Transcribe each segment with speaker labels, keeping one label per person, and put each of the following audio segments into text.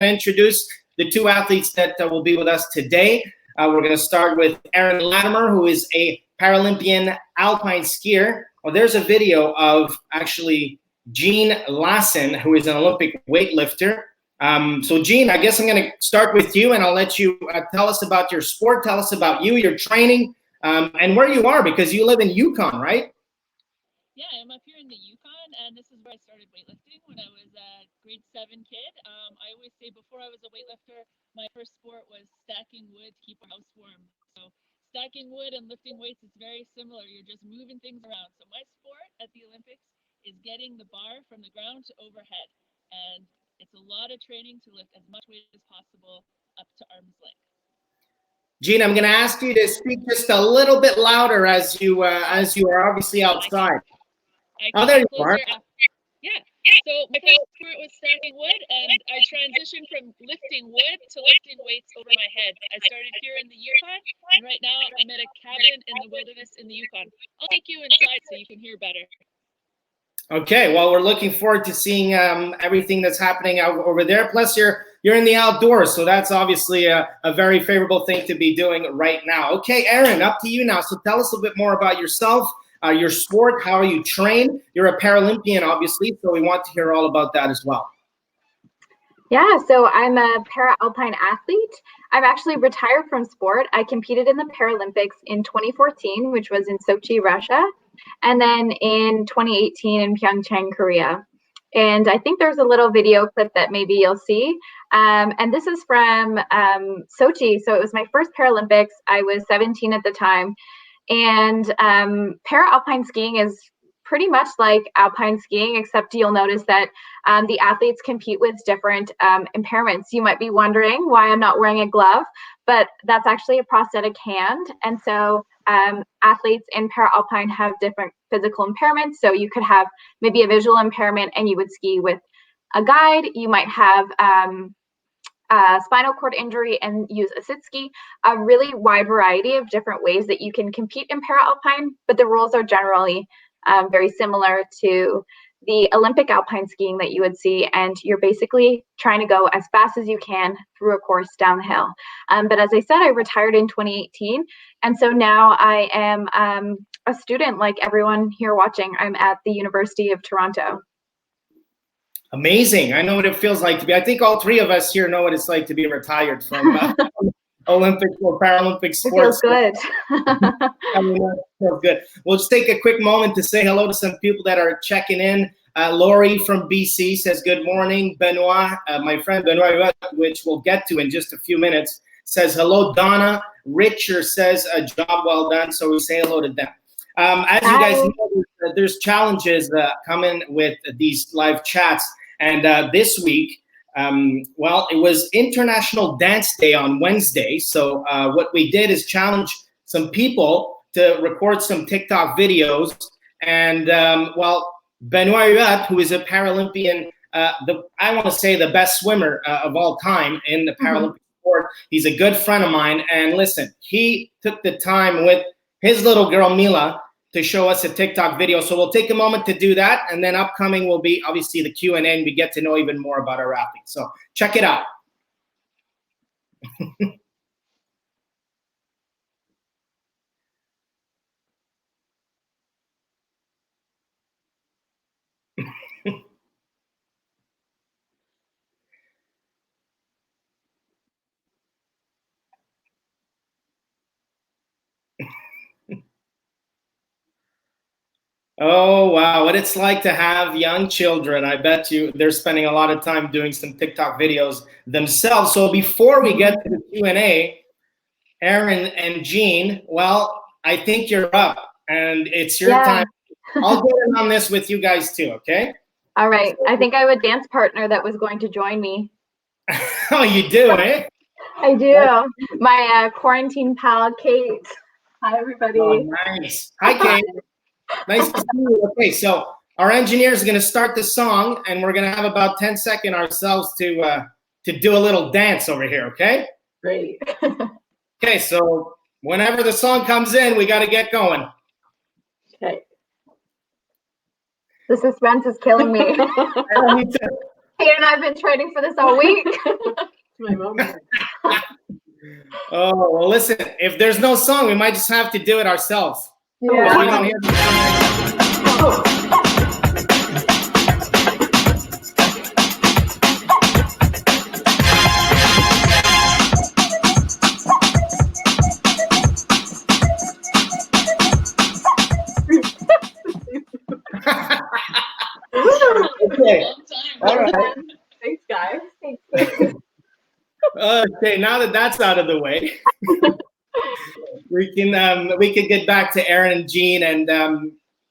Speaker 1: to introduce the two athletes that will be with us today. We're going to start with Aaron Latimer, who is a Paralympian alpine skier. Well, there's a video of actually Jean Lassen, who is an Olympic weightlifter. So Jean, I guess I'm going to start with you, and I'll let you tell us about your sport, tell us about you, your training, and where you are, because you live in Yukon, right?
Speaker 2: Yeah, I'm up here in the Yukon, and this is where I started weightlifting when I was a grade 7 kid. I always say before I was a weightlifter, my first sport was stacking wood to keep our house warm. So stacking wood and lifting weights is very similar. You're just moving things around. So my sport at the Olympics is getting the bar from the ground to overhead. And it's a lot of training to lift as much weight as possible up to arm's length.
Speaker 1: Jean, I'm going to ask you to speak just a little bit louder as you are obviously outside.
Speaker 2: Oh, there you are. Yeah. So my first sport was stacking wood, and I transitioned from lifting wood to lifting weights over my head. I started here in the Yukon, and right now I'm at a cabin in the wilderness in the Yukon. I'll take you inside so you can hear better.
Speaker 1: Okay, well, we're looking forward to seeing everything that's happening over there. Plus, you're in the outdoors, so that's obviously a very favorable thing to be doing right now. Okay, Aaron, up to you now. So tell us a bit more about yourself, your sport, how you train. You're a Paralympian, obviously, so we want to hear all about that as well.
Speaker 3: Yeah, so I'm a para-alpine athlete. I'm actually retired from sport. I competed in the Paralympics in 2014, which was in Sochi, Russia, and then in 2018 in Pyeongchang, Korea. And I think there's a little video clip that maybe you'll see. And this is from Sochi. So it was my first Paralympics. I was 17 at the time. And para-alpine skiing is pretty much like alpine skiing, except you'll notice that the athletes compete with different impairments. You might be wondering why I'm not wearing a glove, but that's actually a prosthetic hand. And so athletes in para-alpine have different physical impairments. So you could have maybe a visual impairment and you would ski with a guide. You might have spinal cord injury and use a sit ski. A really wide variety of different ways that you can compete in para-alpine, but the rules are generally very similar to the Olympic alpine skiing that you would see, and you're basically trying to go as fast as you can through a course down the hill. But as I said, I retired in 2018, and so now I am a student like everyone here watching. I'm at the University of Toronto.
Speaker 1: Amazing. I know what it feels like to be. I think all three of us here know what it's like to be retired from Olympic or Paralympic sports.
Speaker 3: It feels good.
Speaker 1: I mean, that feels good. We'll just take a quick moment to say hello to some people that are checking in. Lori from BC says good morning. Benoit, my friend Benoit, which we'll get to in just a few minutes, says hello. Donna Richer says a job well done. So we say hello to them. As you guys know, there's challenges coming with these live chats. And this week, well, it was International Dance Day on Wednesday. So what we did is challenge some people to record some TikTok videos. And well, Benoit Huot, who is a Paralympian, I want to say the best swimmer of all time in the Paralympic sport. He's a good friend of mine. And listen, he took the time with his little girl, Mila, to show us a TikTok video. So we'll take a moment to do that. And then upcoming will be obviously the Q&A, and we get to know even more about our athletes. So check it out. Oh, wow. What it's like to have young children. I bet you they're spending a lot of time doing some TikTok videos themselves. So before we get to the Q&A, Aaron and Jean, well, I think you're up and it's your time. I'll get in on this with you guys too, okay?
Speaker 3: All right. I think I have a dance partner that was going to join me.
Speaker 1: Oh, you do, eh?
Speaker 3: I do. My quarantine pal, Kate. Hi, everybody.
Speaker 1: Oh, nice. Hi, Kate. Nice to see you. Okay, so our engineer is going to start the song, and we're going to have about 10 seconds ourselves to do a little dance over here, okay?
Speaker 3: Great.
Speaker 1: Okay, so whenever the song comes in, we got to get going.
Speaker 3: Okay. The suspense is killing me.
Speaker 1: Me too.
Speaker 3: Kate and I have been training for this all week.
Speaker 4: My moment.
Speaker 1: Oh, well, listen, if there's no song, we might just have to do it ourselves.
Speaker 4: Yeah.
Speaker 1: We don't hear Okay.
Speaker 2: Long time.
Speaker 1: All right.
Speaker 4: Thanks, guys.
Speaker 1: Okay, now that that's out of the way, we can get back to Aaron and Jean. And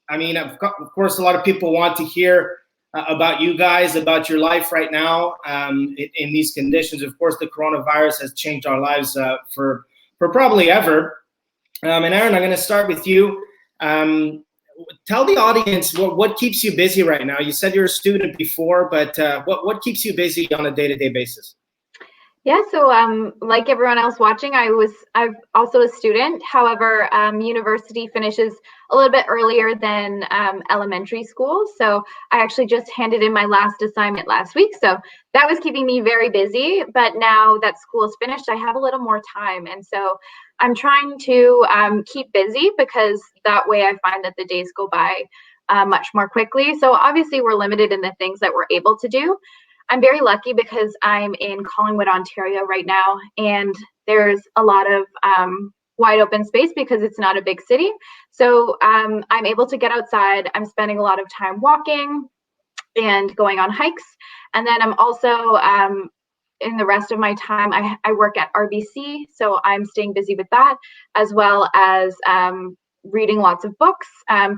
Speaker 1: I mean, of course, a lot of people want to hear about you guys, about your life right now in these conditions. Of course, the coronavirus has changed our lives for probably ever. And Aaron, I'm going to start with you. Tell the audience what keeps you busy right now. You said you're a student before, but what keeps you busy on a day-to-day basis?
Speaker 3: Yeah, so like everyone else watching, I'm also a student. However, university finishes a little bit earlier than elementary school. So I actually just handed in my last assignment last week. So that was keeping me very busy. But now that school is finished, I have a little more time. And so I'm trying to keep busy because that way I find that the days go by much more quickly. So obviously we're limited in the things that we're able to do. I'm very lucky because I'm in Collingwood, Ontario right now, and there's a lot of wide open space because it's not a big city. So I'm able to get outside. I'm spending a lot of time walking and going on hikes. And then I'm also, in the rest of my time, I work at RBC. So I'm staying busy with that, as well as reading lots of books,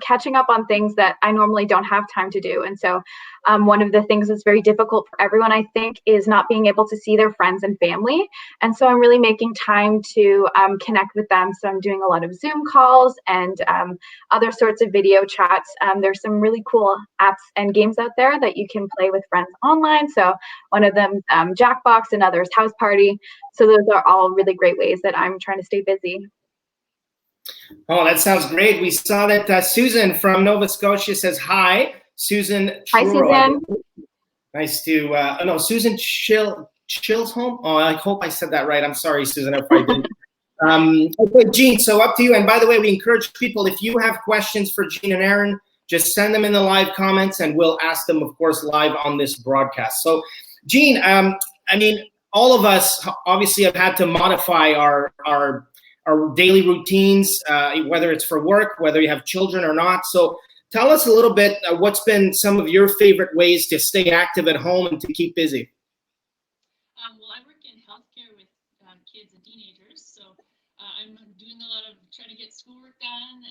Speaker 3: catching up on things that I normally don't have time to do. And so one of the things that's very difficult for everyone, I think, is not being able to see their friends and family. And so I'm really making time to connect with them. So I'm doing a lot of Zoom calls and other sorts of video chats. There's some really cool apps and games out there that you can play with friends online. So one of them, Jackbox, and others, House Party. So those are all really great ways that I'm trying to stay busy.
Speaker 1: Oh, that sounds great. We saw that Susan from Nova Scotia says hi. Susan
Speaker 3: Hi,
Speaker 1: Truro.
Speaker 3: Susan.
Speaker 1: Nice to, no, Susan Chillsholm. Oh, I hope I said that right. I'm sorry, Susan, if I didn't. Okay, Jean, so up to you. And by the way, we encourage people, if you have questions for Jean and Aaron, just send them in the live comments and we'll ask them, of course, live on this broadcast. So, Jean, I mean, all of us obviously have had to modify our daily routines, whether it's for work, whether you have children or not. So tell us a little bit, what's been some of your favorite ways to stay active at home and to keep busy?
Speaker 2: Well, I work in healthcare with kids and teenagers, so I'm doing a lot of trying to get schoolwork done.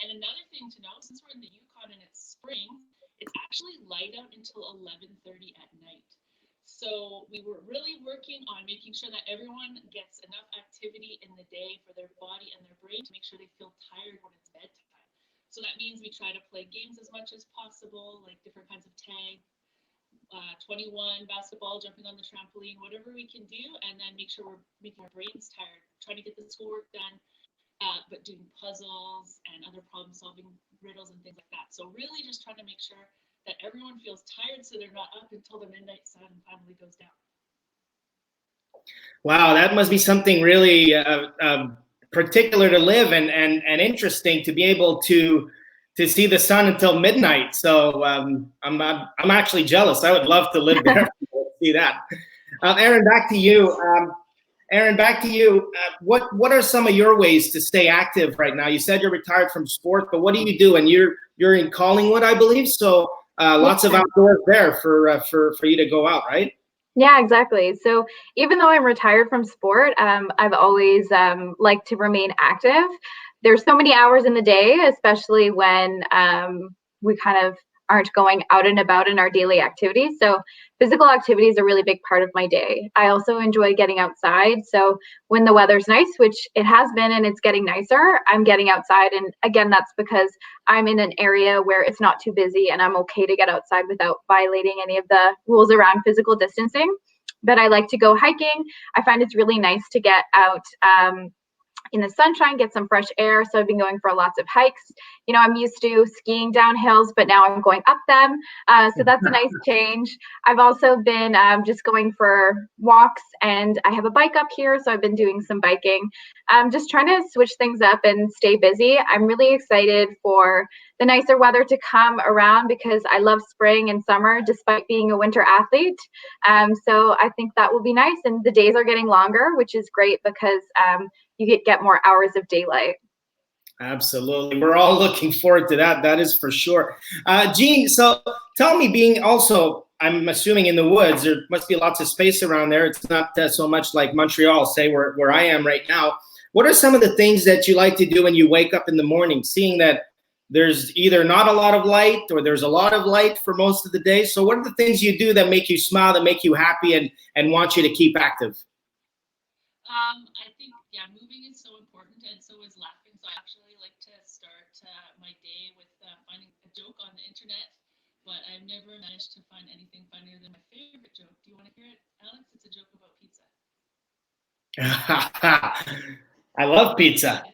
Speaker 2: And another thing to know, since we're in the Yukon and it's spring, it's actually light out until 11:30 at night. So we were really working on making sure that everyone gets enough activity in the day for their body and their brain to make sure they feel tired when it's bedtime. So that means we try to play games as much as possible, like different kinds of tag, 21, basketball, jumping on the trampoline, whatever we can do, and then make sure we're making our brains tired, trying to get the schoolwork done, but doing puzzles and other problem-solving riddles and things like that. So really just trying to make sure that everyone feels tired so they're not up until the midnight sun finally goes down.
Speaker 1: Wow, that must be something really particular to live and interesting to be able to see the sun until midnight. So I'm actually jealous. I would love to live there to see that. Aaron, back to you. What are some of your ways to stay active right now? You said you're retired from sport, but what do you do? And you're in Collingwood, I believe. So lots of outdoors there for you to go out, right?
Speaker 3: Yeah, exactly. So even though I'm retired from sport, I've always liked to remain active. There's so many hours in the day, especially when we kind of aren't going out and about in our daily activities. So physical activity is a really big part of my day. I also enjoy getting outside. So when the weather's nice, which it has been and it's getting nicer, I'm getting outside. And again, that's because I'm in an area where it's not too busy and I'm okay to get outside without violating any of the rules around physical distancing. But I like to go hiking. I find it's really nice to get out in the sunshine, get some fresh air. So I've been going for lots of hikes. You know, I'm used to skiing down hills, but now I'm going up them. So that's a nice change. I've also been just going for walks, and I have a bike up here. So I've been doing some biking. Just trying to switch things up and stay busy. I'm really excited for the nicer weather to come around because I love spring and summer despite being a winter athlete. So I think that will be nice. And the days are getting longer, which is great because you get more hours of daylight.
Speaker 1: Absolutely. We're all looking forward to that. That is for sure. Jean, so tell me, being also, I'm assuming in the woods, there must be lots of space around there. It's not so much like Montreal, say where I am right now. What are some of the things that you like to do when you wake up in the morning, seeing that there's either not a lot of light or there's a lot of light for most of the day? So what are the things you do that make you smile, that make you happy and want you to keep active?
Speaker 2: I think, yeah, moving is so important, and so is laughing. So I actually like to start my day with finding a joke on the internet, but I've never managed to find anything funnier than my favorite joke. Do you want to hear it, Alex? It's a joke about pizza.
Speaker 1: I love pizza.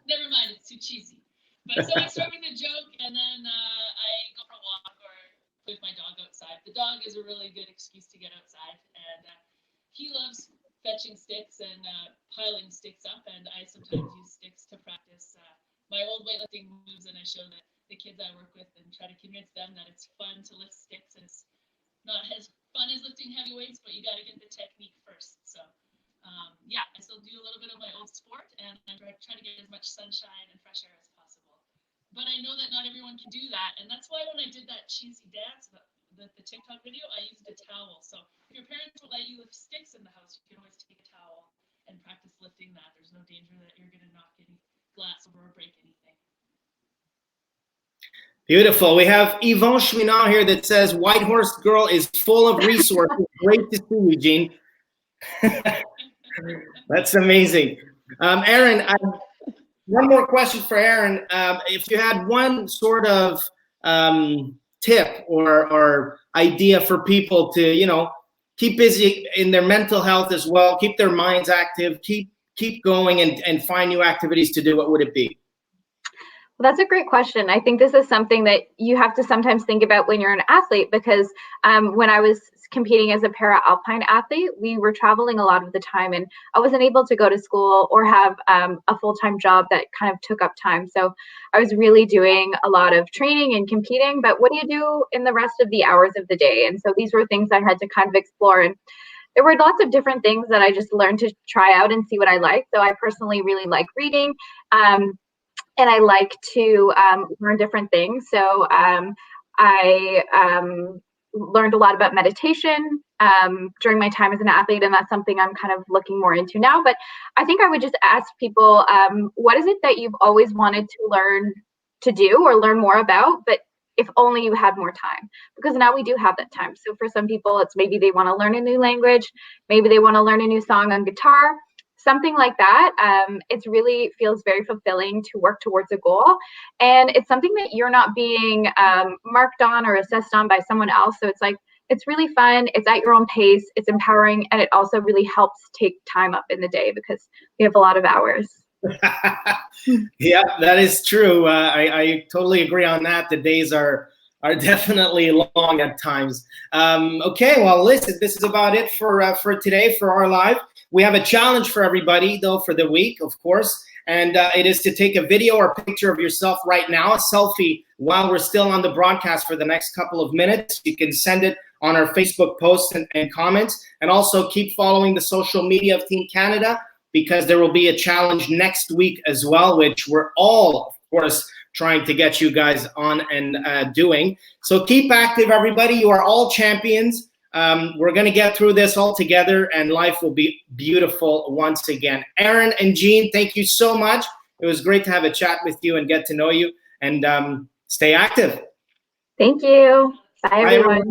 Speaker 2: Never mind, it's too cheesy. But so I start with a joke, and then I go for a walk or with my dog outside. The dog is a really good excuse to get outside, and he loves fetching sticks and piling sticks up, and I sometimes use sticks to practice my old weightlifting moves, and I show the kids I work with and try to convince them that it's fun to lift sticks, and it's not as fun as lifting heavy weights, but you got to get the technique first. So yeah, I still do a little bit of my old sport, and I try to get as much sunshine and fresh air as possible. But I know that not everyone can do that, and that's why when I did that cheesy dance, the TikTok video, I used a towel. So if your parents will let you lift sticks in the house, you can always take a towel and practice lifting that. There's no danger that you're going to knock any glass over or break anything.
Speaker 1: Beautiful. We have Yvonne Chouinard here that says, Whitehorse Girl is full of resources. Great to see you, Jean. That's amazing. Aaron, one more question for Aaron. If you had one sort of tip or idea for people to, you know, keep busy in their mental health as well, keep their minds active, keep going and find new activities to do, what would it be?
Speaker 3: Well, that's a great question. I think this is something that you have to sometimes think about when you're an athlete, because when I was competing as a para-alpine athlete, we were traveling a lot of the time, and I wasn't able to go to school or have a full-time job that kind of took up time. So I was really doing a lot of training and competing, but what do you do in the rest of the hours of the day? And so these were things I had to kind of explore. And there were lots of different things that I just learned to try out and see what I like. So I personally really like reading. And I like to learn different things. So I learned a lot about meditation during my time as an athlete, and that's something I'm kind of looking more into now. But I think I would just ask people, what is it that you've always wanted to learn to do or learn more about, but if only you had more time? Because now we do have that time. So for some people, it's maybe they want to learn a new language, maybe they want to learn a new song on guitar, something like that. It really feels very fulfilling to work towards a goal. And it's something that you're not being marked on or assessed on by someone else. So it's like, it's really fun. It's at your own pace. It's empowering. And it also really helps take time up in the day because we have a lot of hours.
Speaker 1: Yeah, that is true. I totally agree on that. The days are definitely long at times. Okay, well, listen, this is about it for today, for our live. We have a challenge for everybody, though, for the week, of course, and it is to take a video or picture of yourself right now, a selfie, while we're still on the broadcast for the next couple of minutes. You can send it on our Facebook posts and comments, and also keep following the social media of Team Canada, because there will be a challenge next week as well, which we're all, of course, trying to get you guys on and doing. So keep active, everybody. You are all champions. We're going to get through this all together, and life will be beautiful once again. Aaron and Jean, thank you so much. It was great to have a chat with you and get to know you, and stay active.
Speaker 3: Thank you. Bye, everyone.